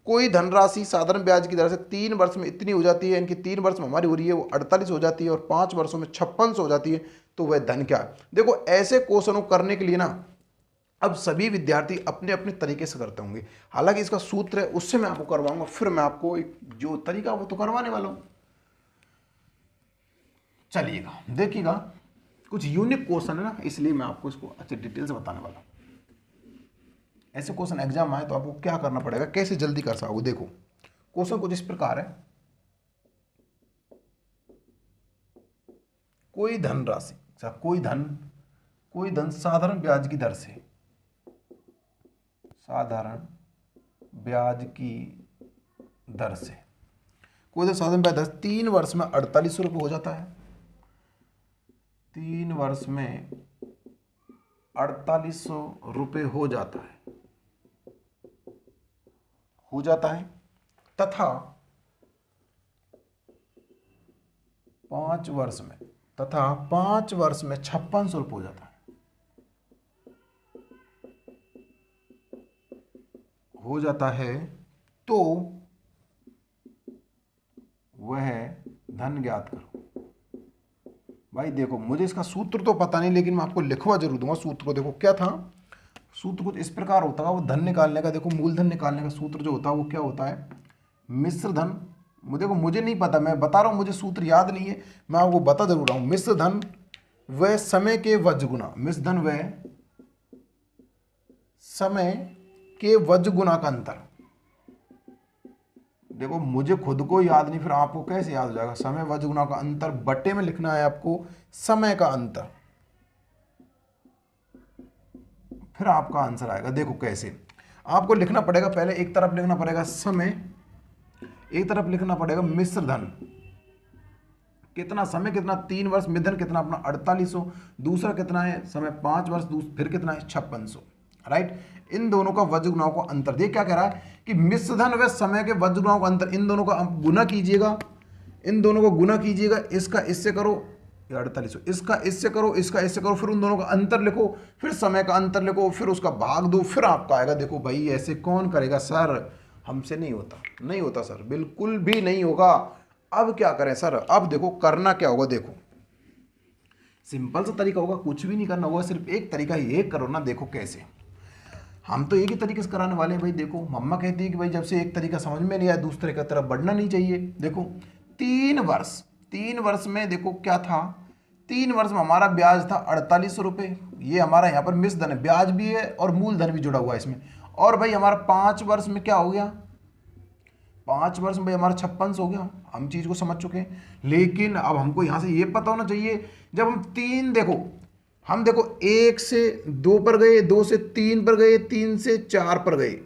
कोई धनराशि साधारण ब्याज की दर से 3 वर्ष में इतनी हो जाती है, इनकी 3 वर्ष में हमारी हो रही है वो 48 हो जाती है और 5 वर्षों में 5600 हो जाती है, तो वह धन क्या है। देखो ऐसे क्वेश्चनों करने के लिए ना अब सभी विद्यार्थी अपने अपने तरीके से करते होंगे, हालांकि इसका सूत्र है उससे मैं आपको करवाऊंगा, फिर मैं आपको एक जो तरीका वो तो करवाने वाला हूं। चलिएगा देखिएगा, कुछ यूनिक क्वेश्चन है ना, इसलिए मैं आपको इसको अच्छे डिटेल से बताने वाला हूं। ऐसे क्वेश्चन एग्जाम आए तो आपको क्या करना पड़ेगा, कैसे जल्दी कर सकोगे। देखो क्वेश्चन कुछ इस प्रकार है, कोई धनराशि, कोई धन साधारण ब्याज की दर से, साधारण ब्याज की दर से, कोई धन साधारण ब्याज दर 3 वर्ष में 4800 रुपये हो जाता है, 3 वर्ष में 4800 रुपये हो जाता है, तथा 5 वर्ष में 5600 रुपये हो जाता है, तो वह धन ज्ञात करो। भाई देखो मुझे इसका सूत्र तो पता नहीं, लेकिन मैं आपको लिखवा जरूर दूंगा सूत्र को। देखो क्या था सूत्र, कुछ इस प्रकार होता है वो धन निकालने का। देखो मूलधन निकालने का सूत्र जो होता है वो क्या होता है, मिश्र धन। देखो मुझे नहीं पता, मैं बता रहा हूँ, मुझे सूत्र याद नहीं है, मैं आपको बता जरूर रहा हूँ। मिश्र धन वह समय के वज्र गुना, मिश्र धन वह समय के वज्र गुना का अंतर। देखो मुझे खुद को याद नहीं, फिर आपको कैसे याद हो जाएगा। समय वज्र गुना का अंतर बटे में लिखना है आपको समय का अंतर, फिर आपका आंसर आएगा। देखो कैसे आपको लिखना पड़ेगा, पहले एक तरफ लिखना पड़ेगा समय, एक तरफ लिखना पड़ेगा मिश्र धन, कितना समय कितना 3 वर्ष, मिश्र कितना अपना 4800, दूसरा कितना है समय 5 वर्ष, फिर कितना है 5600, राइट। इन दोनों का वज्र गुणाओं का अंतर, देख क्या कह रहा है कि मिश्र धन व समय के वज्र गुणाओं का अंतर, इन दोनों का आप गुना कीजिएगा, इन दोनों को गुना कीजिएगा, इसका इससे करो 4800, इसका इससे करो, इसका इससे करो, फिर उन दोनों का अंतर लिखो, फिर समय का अंतर लिखो, फिर उसका भाग दो, फिर आपका आएगा। देखो भाई ऐसे कौन करेगा सर, हमसे नहीं होता, नहीं होता सर, बिल्कुल भी नहीं होगा। अब क्या करें सर, अब देखो करना क्या होगा, देखो सिंपल सा तरीका होगा, कुछ भी नहीं करना होगा, सिर्फ एक तरीका ये करो ना। देखो कैसे, हम तो एक ही तरीके से कराने वाले हैं भाई। देखो मम्मा कहती है कि भाई जब से एक तरीका समझ में नहीं आया दूसरे की तरफ बढ़ना नहीं चाहिए। देखो 3 वर्ष में देखो क्या था, 3 वर्ष में हमारा ब्याज था 4800 रुपये, ये हमारा यहाँ पर मिश्र धन है, ब्याज भी है और मूलधन भी जुड़ा हुआ है इसमें। और भाई हमारा 5 वर्ष में क्या हो गया, 5 वर्ष में भाई हमारा 5600 हो गया, हम चीज़ को समझ चुके हैं। लेकिन अब हमको यहाँ से ये पता होना चाहिए, जब हम 3 देखो, हम देखो 1 से 2 पर गए, 2 से 3 पर गए, 3 से 4 पर गए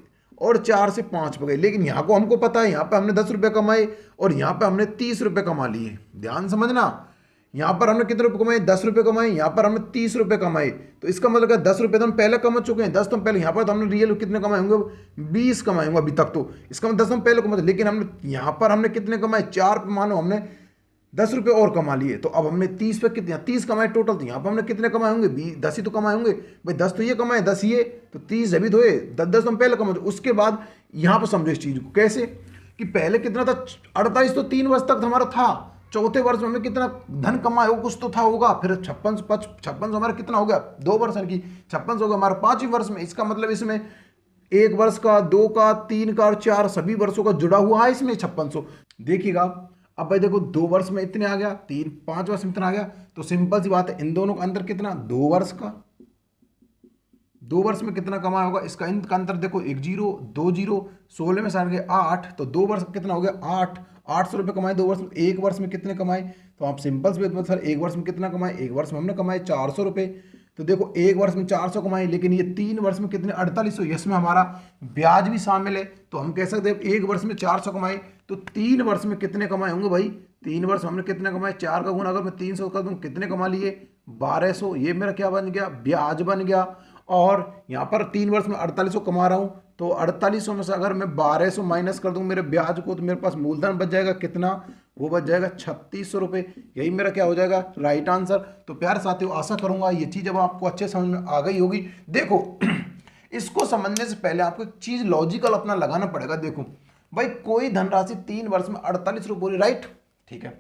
और 4 से 5 पर गए, लेकिन यहाँ को हमको पता है यहाँ पे हमने 10 रुपये कमाए और यहाँ पे हमने 30 रुपये कमा लिए। ध्यान समझना, यहाँ पर हमने कितने रुपये कमाए, 10 रुपये कमाए, यहाँ पर हमने 30 रुपये कमाए, तो इसका मतलब 10 रुपये तो हम पहले कमा चुके हैं, 10 तो हम पहले, यहाँ पर तो हमने रियल कितने कमाए होंगे, 20 कमाए होंगे अभी तक, तो इसका मतलब 10 हम पहले कमाए, लेकिन हमने यहाँ पर हमने कितने कमाए, 4 पे मानो हमने 10 रुपये और कमा लिए, तो अब हमने 30 पे कितने 30 कमाए टोटल, तो यहाँ पर हमने कितने कमाए होंगे, 10 ही तो कमाए होंगे भाई, 10 तो ये कमाए, 10 ये, तो 30 अभी तो है, 10 तो हम पहले कमाए। उसके बाद यहाँ पर समझो इस चीज़ को कैसे कि पहले कितना था 48, तो 3 वर्ष तक हमारा था, चौथे वर्ष में हमें कितना धन कमाए हो, कुछ तो था होगा, फिर 56 हमारा कितना हो गया 2 वर्ष की 56 हो गया हमारा 5 वर्ष में। इसका मतलब इसमें 1 वर्ष का, 2 का, 3 का और 4 सभी वर्षों का जुड़ा हुआ है इसमें 5600। देखिएगा अब भाई देखो 2 वर्ष में इतने आ गया, 5 वर्ष में इतना आ गया, तो सिंपल सी बात है इन दोनों का अंतर कितना, 2 वर्ष का। 2 वर्ष में कितना कमाया होगा, इसका इनका अंतर देखो 1 जीरो 2 जीरो, 16 में 60 गए 8, तो 2 वर्ष कितना हो गया 800 रुपये कमाए 2 वर्ष में। 1 वर्ष में कितने कमाए, तो आप सिंपल से मतलब सर 1 वर्ष में कितना कमाए, 1 वर्ष में हमने कमाए 400 रुपये। तो देखो 1 वर्ष में 400 कमाए, लेकिन ये 3 वर्ष में कितने 4800, इसमें हमारा ब्याज भी शामिल है। तो हम कह सकते हैं 1 वर्ष में 400 कमाए तो 3 वर्ष में कितने कमाए होंगे भाई, 3 वर्ष हमने कितने कमाए, 4 का गुना अगर मैं 300 कर दूं कितने कमा लिए 1200, ये मेरा क्या बन गया, ब्याज बन गया। और यहाँ पर 3 वर्ष में 4800 कमा रहा हूँ, तो 4800 में से अगर मैं 1200 माइनस कर दूं मेरे ब्याज को, तो मेरे पास मूलधन बच जाएगा कितना, वो बच जाएगा 3600 रुपये। यही मेरा क्या हो जाएगा, राइट आंसर। तो प्यारे साथियों आशा करूंगा ये चीज़ अब आपको अच्छे समझ में आ गई होगी। देखो इसको समझने से पहले आपको एक चीज़ लॉजिकल अपना लगाना पड़ेगा। देखो भाई कोई धनराशि 3 वर्ष में 48 रुपये हो रही, राइट, ठीक है,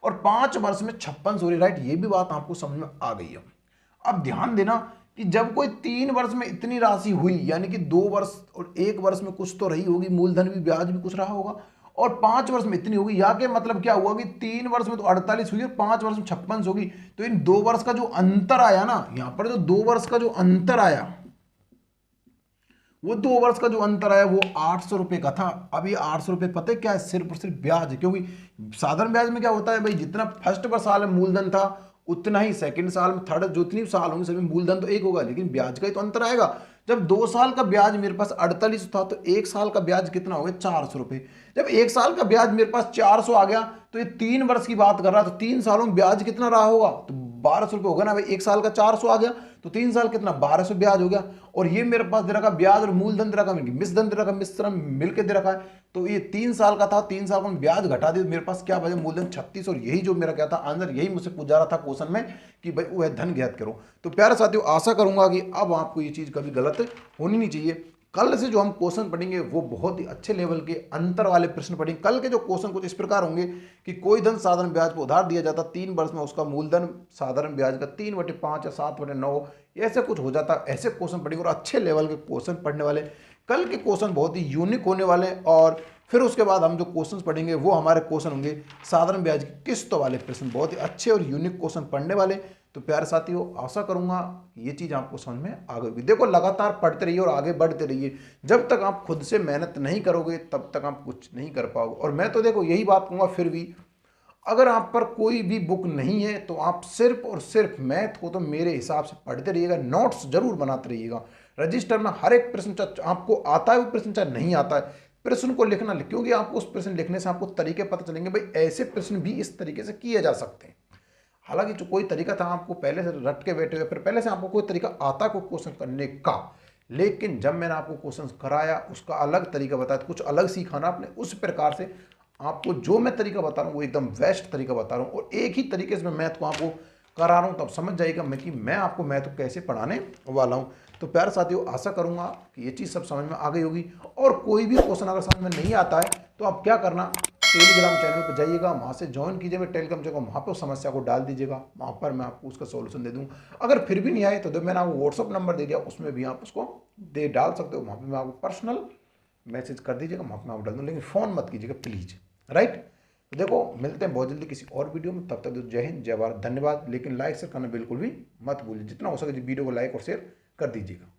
और 5 वर्ष में 56 हो रही, राइट, ये भी बात आपको समझ में आ गई है। अब ध्यान देना कि जब कोई 3 वर्ष में इतनी राशि हुई, यानी कि 2 वर्ष और 1 वर्ष में कुछ तो रही होगी, मूलधन भी ब्याज भी कुछ रहा होगा, और 5 वर्ष में इतनी होगी, या के मतलब क्या हुआ कि 3 वर्ष में तो 48 हुई और 5 वर्ष में 56 होगी। तो इन 2 वर्ष का जो अंतर आया ना, यहां पर जो 2 वर्ष का जो अंतर आया, वो 2 वर्ष का जो अंतर आया वो 800 रुपये का था। अब ये 800 रुपये पता है क्या है, सिर्फ और सिर्फ ब्याज है। क्योंकि साधारण ब्याज में क्या होता है भाई, जितना फर्स्ट पर साल में मूलधन था उतना ही सेकंड साल में, थर्ड जितनी साल होंगे सभी मूलधन तो एक होगा, लेकिन ब्याज का ही तो अंतर आएगा। जब 2 साल का ब्याज मेरे पास 48 था, तो 1 साल का ब्याज कितना हो गया 400 रुपये। जब 1 साल का ब्याज मेरे पास 400 आ गया, तो ये 3 वर्ष की बात कर रहा है, तो 3 सालों में ब्याज कितना रहा होगा, तो 1200 रुपये होगा ना भाई। 1 साल का 400 आ गया, तो 3 साल कितना 1200 ब्याज हो गया। और ये मेरे पास दे रखा ब्याज और मूलधन दे रखा, मिश्रधन दे रखा, मिश्रण मिलकर दे रखा है। तो ये 3 साल का था, 3 साल का ब्याज घटा दिया, मेरे पास क्या बचा मूलधन 36। और यही जो मेरा क्या था आंसर, यही मुझसे पूछा रहा था क्वेश्चन में कि भाई वो है धन ज्ञात करो। तो प्यारे साथियों आशा करूंगा कि अब आपको ये चीज कभी गलत होनी नहीं चाहिए। कल से जो हम क्वेश्चन पढ़ेंगे वो बहुत ही अच्छे लेवल के अंतर वाले प्रश्न पढ़ेंगे। कल के जो क्वेश्चन कुछ इस प्रकार होंगे कि कोई धन साधारण ब्याज पर उधार दिया जाता 3 वर्ष में, उसका मूलधन साधारण ब्याज का 3/5 या 7/9 ऐसे कुछ हो जाता। ऐसे क्वेश्चन पढ़ेंगे और अच्छे लेवल के क्वेश्चन पढ़ने वाले। कल के क्वेश्चन बहुत ही यूनिक होने वाले, और फिर उसके बाद हम जो क्वेश्चन पढ़ेंगे वो हमारे क्वेश्चन होंगे साधारण ब्याज की किस्तों वाले प्रश्न, बहुत ही अच्छे और यूनिक क्वेश्चन पढ़ने वाले। तो प्यारे साथियों आशा करूंगा ये चीज़ आपको समझ में आ गई। देखो लगातार पढ़ते रहिए और आगे बढ़ते रहिए। जब तक आप खुद से मेहनत नहीं करोगे तब तक आप कुछ नहीं कर पाओगे। और मैं तो देखो यही बात कहूँगा, फिर भी अगर आप पर कोई भी बुक नहीं है तो आप सिर्फ और सिर्फ मैथ को तो मेरे हिसाब से पढ़ते रहिएगा, नोट्स जरूर बनाते रहिएगा। रजिस्टर में हर एक प्रश्न आपको आता है, वो प्रश्न चाहे नहीं आता है, प्रश्न को लिखना, क्योंकि आपको उस प्रश्न लिखने से आपको तरीके पता चलेंगे, भाई ऐसे प्रश्न भी इस तरीके से किए जा सकते हैं। हालांकि जो कोई तरीका था आपको पहले से रट के बैठे हुए, फिर पहले से आपको कोई तरीका आता को क्वेश्चन करने का, लेकिन जब मैंने आपको क्वेश्चन कराया उसका अलग तरीका बताया, कुछ अलग सीखा ना आपने, उस प्रकार से आपको जो मैं तरीका बता रहा हूँ वो एकदम बेस्ट तरीका बता रहा हूँ, और एक ही तरीके से मैं मैथ को आपको करा रहा हूँ। तब समझ जाएगा मैं कि मैं आपको मैथ को कैसे पढ़ाने वाला हूँ। तो प्यारे साथियों आशा करूंगा कि ये चीज़ सब समझ में आ गई होगी। और कोई भी क्वेश्चन अगर समझ में नहीं आता है तो आप क्या करना, टेलीग्राम चैनल पर जाइएगा, वहाँ से ज्वाइन कीजिएगा टेलीग्राम चैनल, वहाँ पर उस समस्या को डाल दीजिएगा, वहाँ पर मैं आपको उसका सोल्यूशन दे दूँगा। अगर फिर भी नहीं आए तो मैंने आपको व्हाट्सअप नंबर दे दिया, उसमें भी आप उसको डाल सकते हो, वहाँ पर मैं आपको पर्सनल मैसेज कर दीजिएगा, वहाँ पर मैं आपको डाल दूँ, लेकिन फ़ोन मत कीजिएगा प्लीज़, राइट। तो देखो मिलते हैं बहुत जल्दी किसी और वीडियो में, तब तक जय हिंद जय भारत, धन्यवाद। लेकिन लाइक शेयर करना बिल्कुल भी मत भूलिए, जितना हो सके वीडियो को लाइक और शेयर कर दीजिएगा।